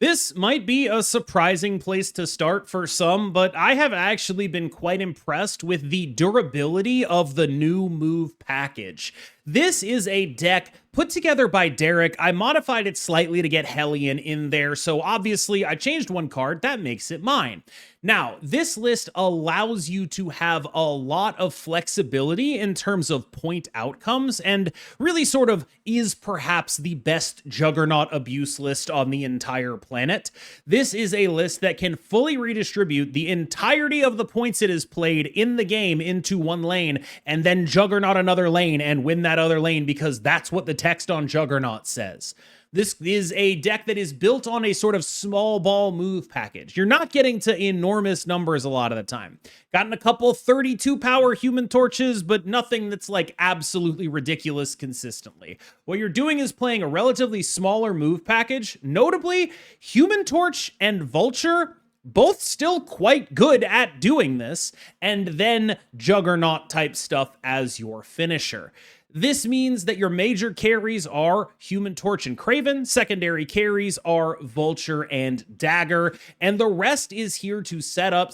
This might be a surprising place to start for some, but I have actually been quite impressed with the durability of the new move package. This is a deck put together by Derek. I modified it slightly to get Hellion in there, so obviously I changed one card. That makes it mine. Now, this list allows you to have a lot of flexibility in terms of point outcomes, and really sort of is perhaps the best Juggernaut abuse list on the entire planet. This is a list that can fully redistribute the entirety of the points it has played in the game into one lane, and then Juggernaut another lane and win that other lane because that's what the text on Juggernaut says. This is a deck that is built on a sort of small ball move package. You're not getting to enormous numbers a lot of the time. Gotten a couple 32 power Human Torches, but nothing that's like absolutely ridiculous consistently. What you're doing is playing a relatively smaller move package. Notably, Human Torch and Vulture, both still quite good at doing this, and then Juggernaut type stuff as your finisher. This means that your major carries are Human Torch and Craven, secondary carries are Vulture and Dagger, and the rest is here to set up.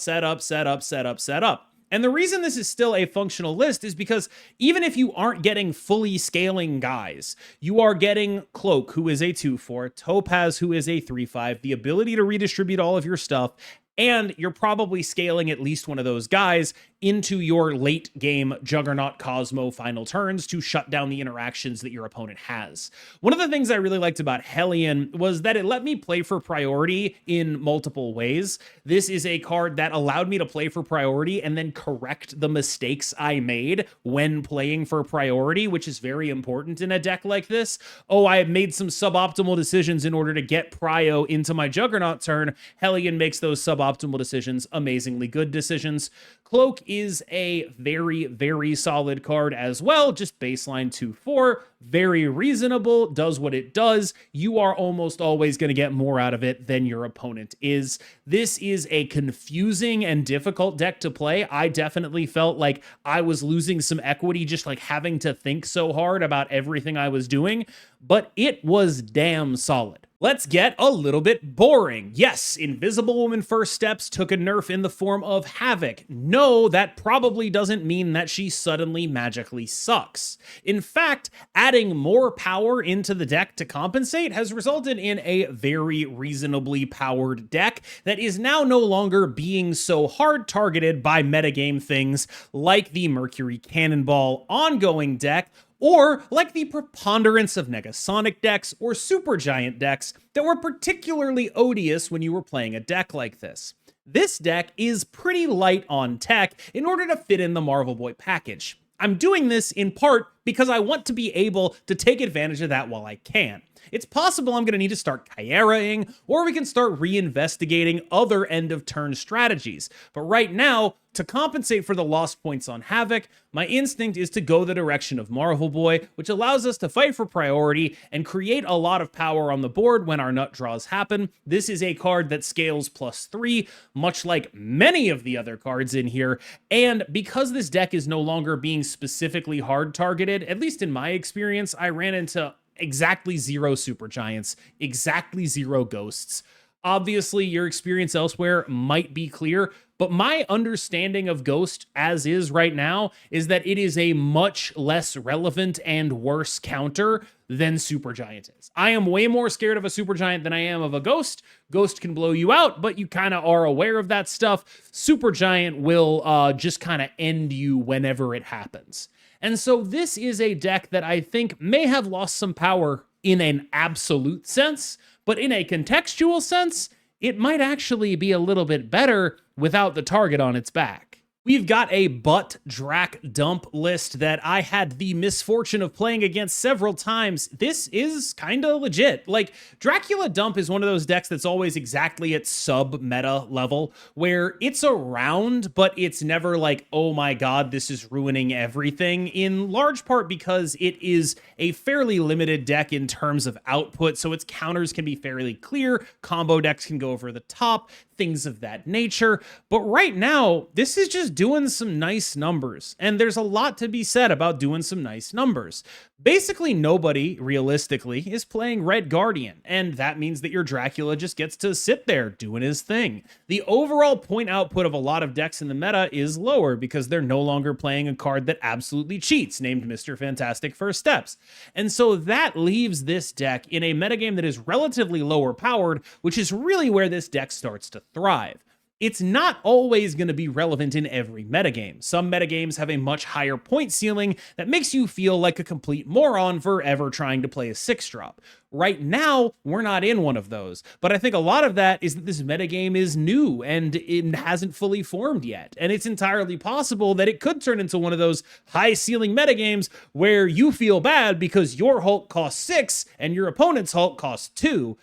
And the reason this is still a functional list is because even if you aren't getting fully scaling guys, you are getting Cloak, who is a 2/4, Topaz, who is a 3/5, the ability to redistribute all of your stuff, and you're probably scaling at least one of those guys into your late game Juggernaut Cosmo final turns to shut down the interactions that your opponent has. One of the things I really liked about Hellion was that it let me play for priority in multiple ways. This is a card that allowed me to play for priority and then correct the mistakes I made when playing for priority, which is very important in a deck like this. Oh, I have made some suboptimal decisions in order to get prio into my Juggernaut turn. Hellion makes those suboptimal decisions amazingly good decisions. Cloak is a very, very solid card as well, just baseline 2/4, very reasonable, does what it does. You are almost always going to get more out of it than your opponent is. This is a confusing and difficult deck to play. I definitely felt like I was losing some equity just like having to think so hard about everything I was doing, but it was damn solid. Let's get a little bit boring. Yes, Invisible Woman First Steps took a nerf in the form of Havoc. No, that probably doesn't mean that she suddenly magically sucks. In fact, adding more power into the deck to compensate has resulted in a very reasonably powered deck that is now no longer being so hard targeted by metagame things like the Mercury Cannonball ongoing deck, or like the preponderance of Negasonic decks or Supergiant decks that were particularly odious when you were playing a deck like this. This deck is pretty light on tech in order to fit in the Marvel Boy package. I'm doing this in part because I want to be able to take advantage of that while I can. It's possible I'm going to need to start Kyeraing, or we can start reinvestigating other end-of-turn strategies. But right now, to compensate for the lost points on Havoc, my instinct is to go the direction of Marvel Boy, which allows us to fight for priority and create a lot of power on the board when our nut draws happen. This is a card that scales +3, much like many of the other cards in here, and because this deck is no longer being specifically hard targeted, at least in my experience, I ran into exactly 0 Supergiants, exactly 0 Ghosts. Obviously, your experience elsewhere might be clear, but my understanding of Ghost as is right now is that it is a much less relevant and worse counter than Supergiant is. I am way more scared of a Supergiant than I am of a Ghost. Ghost can blow you out, but you kind of are aware of that stuff. Supergiant will just kind of end you whenever it happens. And so this is a deck that I think may have lost some power in an absolute sense, but in a contextual sense, it might actually be a little bit better without the target on its back. We've got a butt Drac dump list that I had the misfortune of playing against several times. This is kind of legit. Like, Dracula dump is one of those decks that's always exactly at sub-meta level, where it's around, but it's never like, oh my god, this is ruining everything, in large part because it is a fairly limited deck in terms of output, so its counters can be fairly clear, combo decks can go over the top, things of that nature. But right now, this is just is doing some nice numbers, and there's a lot to be said about doing some nice numbers. Basically, nobody, realistically, is playing Red Guardian, and that means that your Dracula just gets to sit there doing his thing. The overall point output of a lot of decks in the meta is lower because they're no longer playing a card that absolutely cheats, named Mr. Fantastic First Steps. And so that leaves this deck in a metagame that is relatively lower powered, which is really where this deck starts to thrive. It's not always going to be relevant in every metagame. Some metagames have a much higher point ceiling that makes you feel like a complete moron for ever trying to play a 6-drop. Right now, we're not in one of those, but I think a lot of that is that this metagame is new and it hasn't fully formed yet. And it's entirely possible that it could turn into one of those high ceiling metagames where you feel bad because your Hulk costs 6 and your opponent's Hulk costs 2.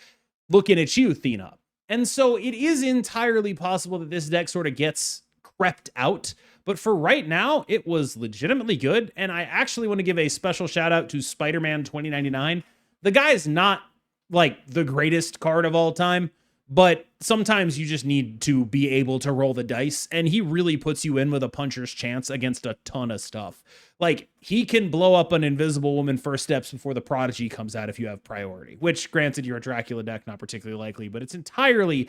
Looking at you, Thena. And so it is entirely possible that this deck sort of gets crept out. But for right now, it was legitimately good. And I actually want to give a special shout out to Spider-Man 2099. The guy's not like the greatest card of all time, but sometimes you just need to be able to roll the dice. And he really puts you in with a puncher's chance against a ton of stuff. Like, he can blow up an Invisible Woman first steps before the Prodigy comes out if you have priority, which, granted, you're a Dracula deck, not particularly likely, but it's entirely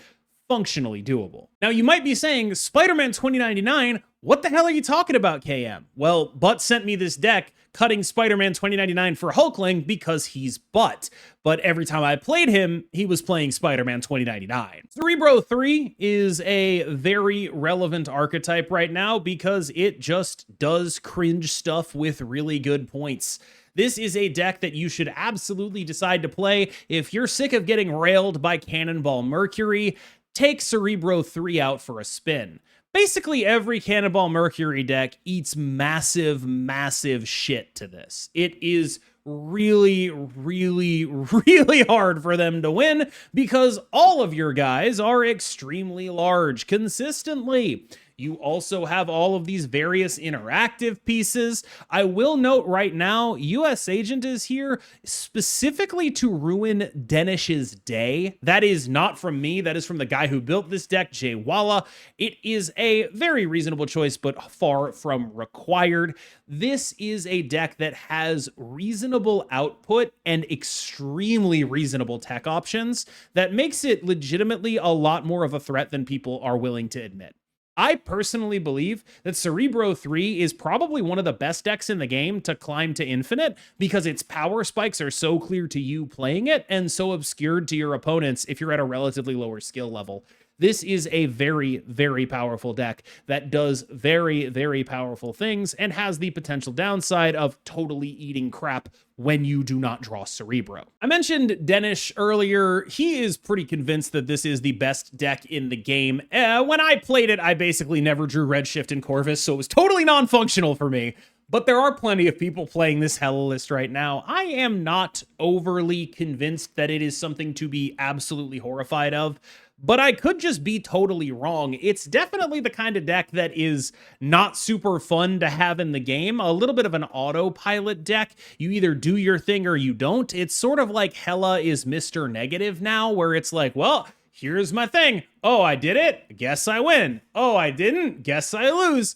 functionally doable. Now, you might be saying, Spider-Man 2099, what the hell are you talking about, KM? Well, Butt sent me this deck cutting Spider-Man 2099 for Hulkling because he's Butt. But every time I played him, he was playing Spider-Man 2099. Cerebro 3 is a very relevant archetype right now because it just does cringe stuff with really good points. This is a deck that you should absolutely decide to play if you're sick of getting railed by Cannonball Mercury. Take Cerebro 3 out for a spin. Basically, every Cannonball Mercury deck eats massive, massive shit to this. It is really, really, really hard for them to win because all of your guys are extremely large consistently. You also have all of these various interactive pieces. I will note right now, US Agent is here specifically to ruin Denish's day. That is not from me. That is from the guy who built this deck, Jay Walla. It is a very reasonable choice, but far from required. This is a deck that has reasonable output and extremely reasonable tech options that makes it legitimately a lot more of a threat than people are willing to admit. I personally believe that Cerebro 3 is probably one of the best decks in the game to climb to infinite because its power spikes are so clear to you playing it and so obscured to your opponents if you're at a relatively lower skill level. This is a very, very powerful deck that does very, very powerful things and has the potential downside of totally eating crap when you do not draw Cerebro. I mentioned Denish earlier. He is pretty convinced that this is the best deck in the game. When I played it, I basically never drew Redshift and Corvus, so it was totally non-functional for me. But there are plenty of people playing this Hela list right now. I am not overly convinced that it is something to be absolutely horrified of, but I could just be totally wrong. It's definitely the kind of deck that is not super fun to have in the game. A little bit of an autopilot deck. You either do your thing or you don't. It's sort of like Hela is Mr. Negative now, where it's like, well, here's my thing. Oh, I did it? Guess I win. Oh, I didn't? Guess I lose.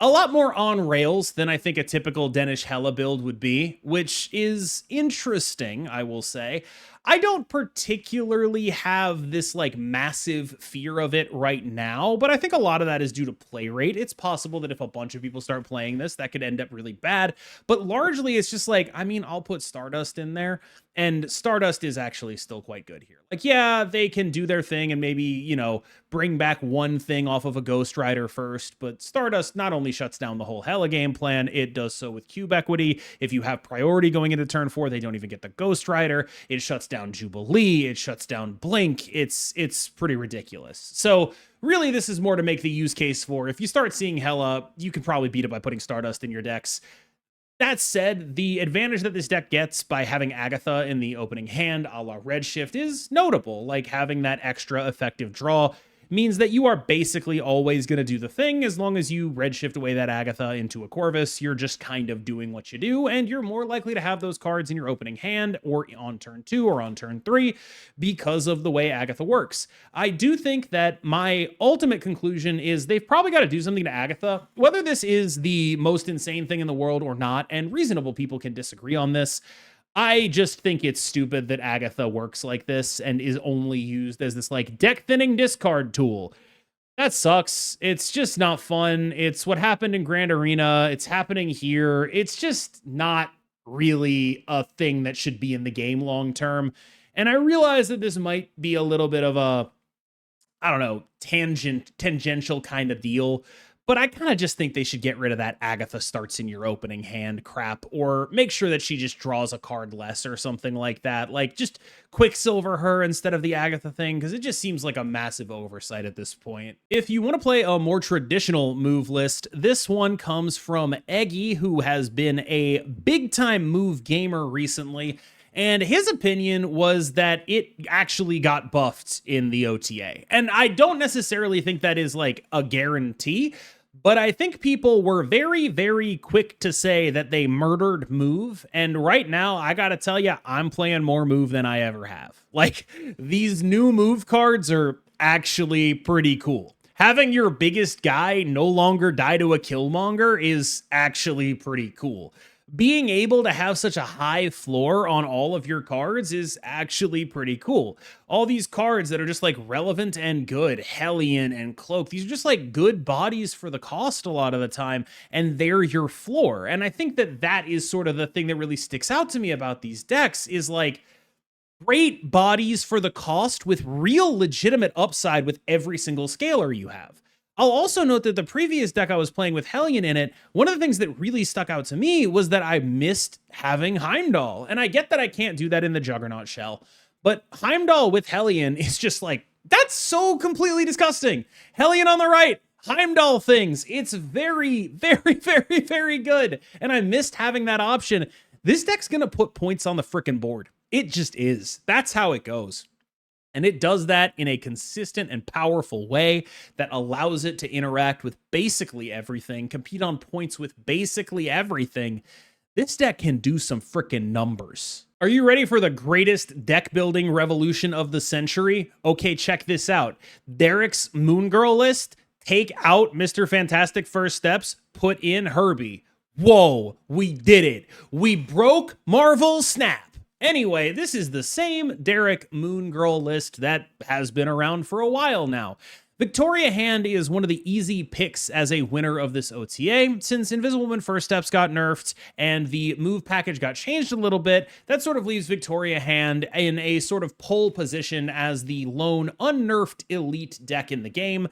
A lot more on rails than I think a typical Denish Hela build would be, which is interesting, I will say. I don't particularly have this like massive fear of it right now, but I think a lot of that is due to play rate. It's possible that if a bunch of people start playing this, that could end up really bad. But largely it's just like, I mean, I'll put Stardust in there, and Stardust is actually still quite good here. Like, yeah, they can do their thing and maybe, you know, bring back one thing off of a Ghost Rider first, but Stardust not only shuts down the whole Hela game plan, it does so with cube equity. If you have priority going into turn 4, they don't even get the Ghost Rider. It shuts down Jubilee, it shuts down Blink. It's pretty ridiculous. So really, this is more to make the use case for if you start seeing Hela, you can probably beat it by putting Stardust in your decks. That said, the advantage that this deck gets by having Agatha in the opening hand a la Redshift is notable, like having that extra effective draw. means that you are basically always going to do the thing. As long as you redshift away that Agatha into a Corvus, you're just kind of doing what you do, and you're more likely to have those cards in your opening hand or on turn 2 or on turn 3 because of the way Agatha works. I do think that my ultimate conclusion is they've probably got to do something to Agatha, whether this is the most insane thing in the world or not, and reasonable people can disagree on this. I just think it's stupid that Agatha works like this and is only used as this like deck thinning discard tool. That sucks. It's just not fun. It's what happened in Grand Arena. It's happening here. It's just not really a thing that should be in the game long term. And I realize that this might be a little bit of a, I don't know, tangential kind of deal. But I kind of just think they should get rid of that Agatha starts in your opening hand crap, or make sure that she just draws a card less or something like that. Like, just Quicksilver her instead of the Agatha thing, because it just seems like a massive oversight at this point. If you want to play a more traditional move list, this one comes from Eggy, who has been a big-time move gamer recently. And his opinion was that it actually got buffed in the OTA. And I don't necessarily think that is like a guarantee, but I think people were very, very quick to say that they murdered move. And right now, I gotta tell you, I'm playing more move than I ever have. Like, these new move cards are actually pretty cool. Having your biggest guy no longer die to a Killmonger is actually pretty cool. Being able to have such a high floor on all of your cards is actually pretty cool. All these cards that are just like relevant and good, Hellion and Cloak, these are just like good bodies for the cost a lot of the time, and they're your floor. And I think that that is sort of the thing that really sticks out to me about these decks is like, great bodies for the cost with real legitimate upside with every single scaler you have. I'll also note that the previous deck I was playing with Hellion in it, one of the things that really stuck out to me was that I missed having Heimdall. And I get that I can't do that in the Juggernaut shell, but Heimdall with Hellion is just like, that's so completely disgusting. Hellion on the right, Heimdall things. It's very, very, very, very good. And I missed having that option. This deck's going to put points on the frickin' board. It just is. That's how it goes. And it does that in a consistent and powerful way that allows it to interact with basically everything, compete on points with basically everything. This deck can do some frickin' numbers. Are you ready for the greatest deck building revolution of the century? Okay, check this out. Derek's Moon Girl list, take out Mr. Fantastic First Steps, put in Herbie. Whoa, we did it. We broke Marvel's snap. Anyway, this is the same Derek Moon Girl list that has been around for a while now. Victoria Hand is one of the easy picks as a winner of this OTA, since Invisible Woman First Steps got nerfed and the move package got changed a little bit. That sort of leaves Victoria Hand in a sort of pole position as the lone unnerfed elite deck in the game.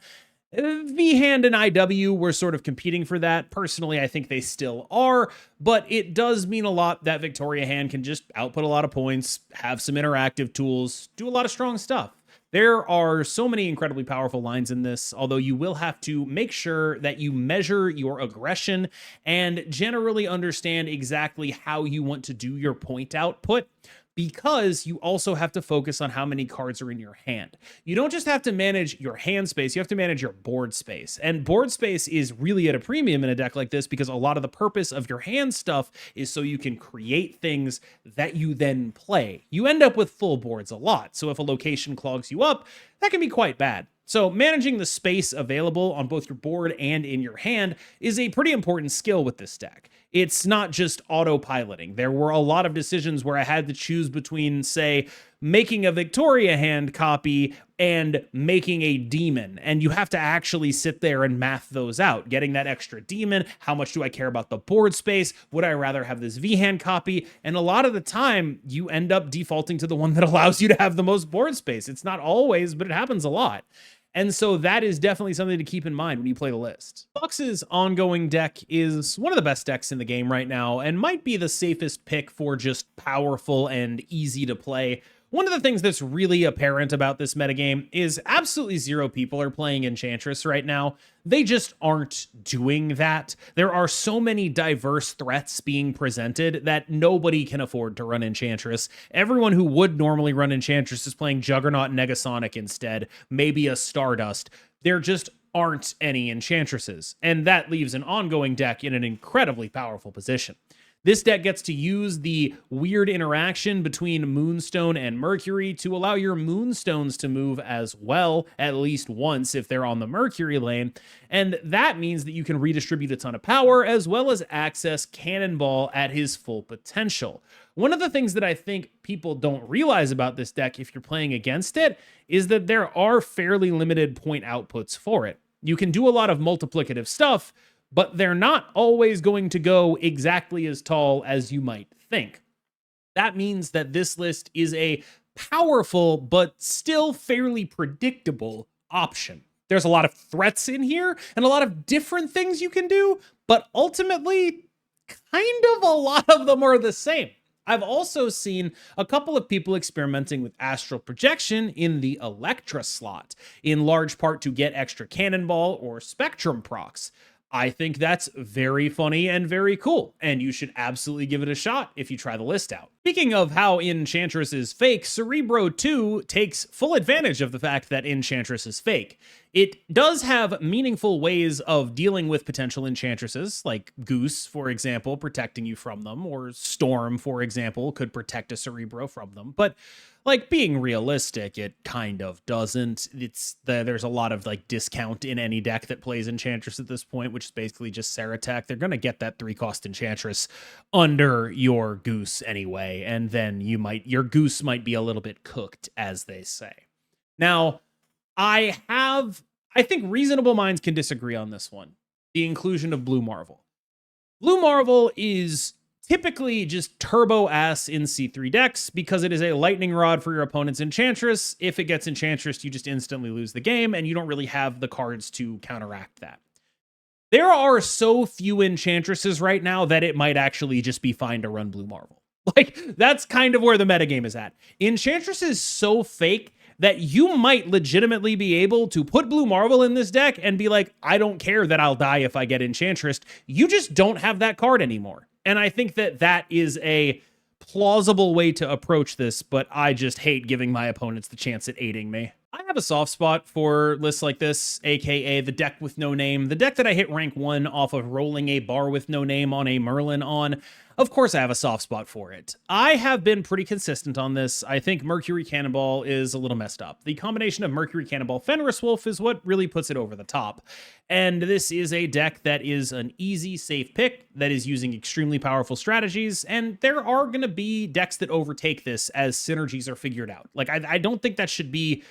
V-Hand and IW were sort of competing for that. Personally, I think they still are, but it does mean a lot that Victoria Hand can just output a lot of points, have some interactive tools, do a lot of strong stuff. There are so many incredibly powerful lines in this, although you will have to make sure that you measure your aggression and generally understand exactly how you want to do your point output, because you also have to focus on how many cards are in your hand. You don't just have to manage your hand space, you have to manage your board space. And board space is really at a premium in a deck like this because a lot of the purpose of your hand stuff is so you can create things that you then play. You end up with full boards a lot, so if a location clogs you up, that can be quite bad. So managing the space available on both your board and in your hand is a pretty important skill with this deck. It's not just autopiloting. There were a lot of decisions where I had to choose between, say, making a Victoria Hand copy and making a demon. And you have to actually sit there and math those out. Getting that extra demon, how much do I care about the board space? Would I rather have this V-Hand copy? And a lot of the time, you end up defaulting to the one that allows you to have the most board space. It's not always, but it happens a lot. And so that is definitely something to keep in mind when you play the list. Fox's ongoing deck is one of the best decks in the game right now and might be the safest pick for just powerful and easy to play One of the things that's really apparent about this metagame is absolutely zero people are playing Enchantress right now. They just aren't doing that. There are so many diverse threats being presented that nobody can afford to run Enchantress. Everyone who would normally run Enchantress is playing Juggernaut and Negasonic instead, maybe a Stardust. There just aren't any Enchantresses, and that leaves an ongoing deck in an incredibly powerful position. This deck gets to use the weird interaction between Moonstone and Mercury to allow your Moonstones to move as well, at least once if they're on the Mercury lane, and that means that you can redistribute a ton of power as well as access Cannonball at his full potential. One of the things that I think people don't realize about this deck if you're playing against it is that there are fairly limited point outputs for it. You can do a lot of multiplicative stuff, but they're not always going to go exactly as tall as you might think. That means that this list is a powerful, but still fairly predictable option. There's a lot of threats in here and a lot of different things you can do, but ultimately, kind of a lot of them are the same. I've also seen a couple of people experimenting with astral projection in the Electra slot, in large part to get extra Cannonball or Spectrum procs. I think that's very funny and very cool, and you should absolutely give it a shot if you try the list out. Speaking of how Enchantress is fake, Cerebro 2 takes full advantage of the fact that Enchantress is fake. It does have meaningful ways of dealing with potential Enchantresses, like Goose, for example, protecting you from them, or Storm, for example, could protect a Cerebro from them, but like being realistic, it kind of doesn't. There's a lot of like discount in any deck that plays Enchantress at this point, which is basically just Ceratech. They're going to get that 3-cost Enchantress under your Goose anyway, and then your Goose might be a little bit cooked, as they say. Now, I think reasonable minds can disagree on this one. The inclusion of Blue Marvel. Blue Marvel is typically just turbo ass in C3 decks because it is a lightning rod for your opponent's Enchantress. If it gets Enchantress, you just instantly lose the game, and you don't really have the cards to counteract that. There are so few Enchantresses right now that it might actually just be fine to run Blue Marvel. Like, that's kind of where the metagame is at. Enchantress is so fake that you might legitimately be able to put Blue Marvel in this deck and be like, I don't care that I'll die if I get Enchantress. You just don't have that card anymore. And I think that that is a plausible way to approach this, but I just hate giving my opponents the chance at aiding me. I have a soft spot for lists like this, aka the deck with no name, the deck that I hit rank 1 off of rolling a bar with no name on a Merlin on. Of course I have a soft spot for it. I have been pretty consistent on this. I think Mercury Cannonball is a little messed up. The combination of Mercury Cannonball Fenris Wolf is what really puts it over the top. And this is a deck that is an easy, safe pick that is using extremely powerful strategies, and there are going to be decks that overtake this as synergies are figured out. Like, I don't think that should be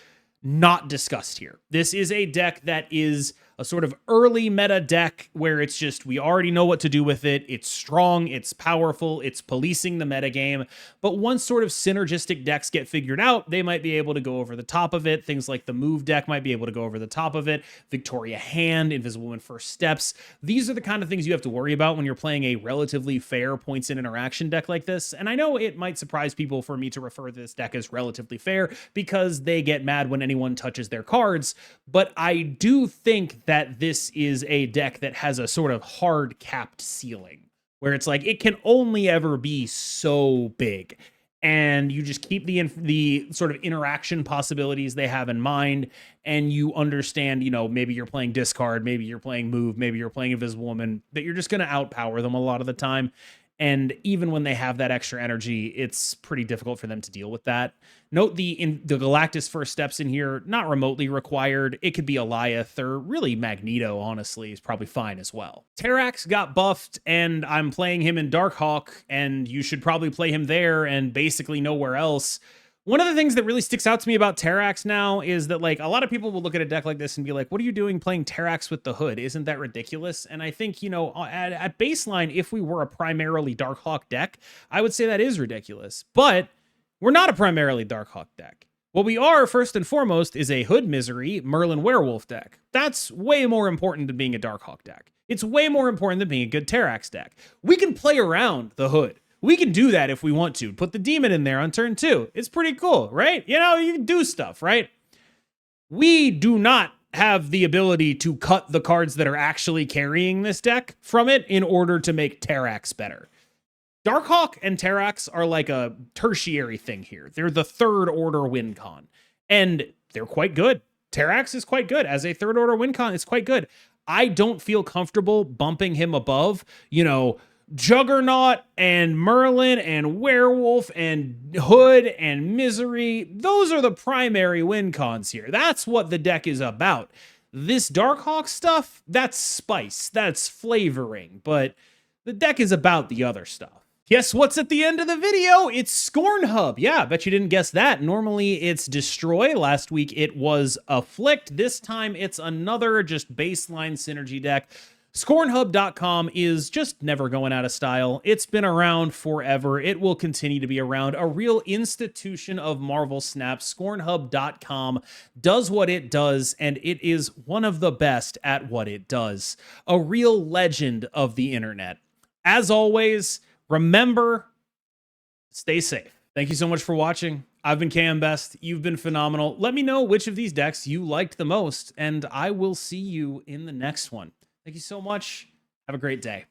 not discussed here. This is a deck that is a sort of early meta deck where it's just, we already know what to do with it. It's strong, it's powerful, it's policing the metagame. But once sort of synergistic decks get figured out, they might be able to go over the top of it. Things like the Move deck might be able to go over the top of it. Victoria Hand, Invisible Woman First Steps. These are the kind of things you have to worry about when you're playing a relatively fair points in interaction deck like this. And I know it might surprise people for me to refer to this deck as relatively fair because they get mad when anyone touches their cards. But I do think that this is a deck that has a sort of hard capped ceiling where it's like it can only ever be so big, and you just keep the sort of interaction possibilities they have in mind, and you understand, you know, maybe you're playing discard, maybe you're playing move, maybe you're playing Invisible Woman, that you're just going to outpower them a lot of the time. And even when they have that extra energy, it's pretty difficult for them to deal with that. Note the Galactus First Steps in here, not remotely required. It could be Eliath or really Magneto, honestly, is probably fine as well. Traxx got buffed, and I'm playing him in Darkhawk, and you should probably play him there and basically nowhere else. One of the things that really sticks out to me about Traxx now is that, like, a lot of people will look at a deck like this and be like, what are you doing playing Traxx with the Hood? Isn't that ridiculous? And I think, you know, at baseline, if we were a primarily Darkhawk deck, I would say that is ridiculous. But we're not a primarily Darkhawk deck. What we are, first and foremost, is a Hood Misery Merlin Werewolf deck. That's way more important than being a Darkhawk deck. It's way more important than being a good Traxx deck. We can play around the Hood. We can do that if we want to. Put the demon in there on turn 2. It's pretty cool, right? You know, you can do stuff, right? We do not have the ability to cut the cards that are actually carrying this deck from it in order to make Traxx better. Darkhawk and Traxx are like a tertiary thing here. They're the third order win con, and they're quite good. Traxx is quite good. As a third order win con, it's quite good. I don't feel comfortable bumping him above, you know, Juggernaut and Merlin and Werewolf and Hood and Misery. Those are the primary win cons here. That's what the deck is about. This Darkhawk stuff, that's spice, that's flavoring, but the deck is about the other stuff. Guess what's at the end of the video? It's Scorn Hub. Yeah, I bet you didn't guess that. Normally it's Destroy. Last week it was Afflict. This time it's another just baseline synergy deck. ScornHub.com is just never going out of style. It's been around forever. It will continue to be around. A real institution of Marvel Snap. ScornHub.com does what it does, and it is one of the best at what it does. A real legend of the internet. As always, remember, stay safe. Thank you so much for watching. I've been KMBest. You've been phenomenal. Let me know which of these decks you liked the most, and I will see you in the next one. Thank you so much. Have a great day.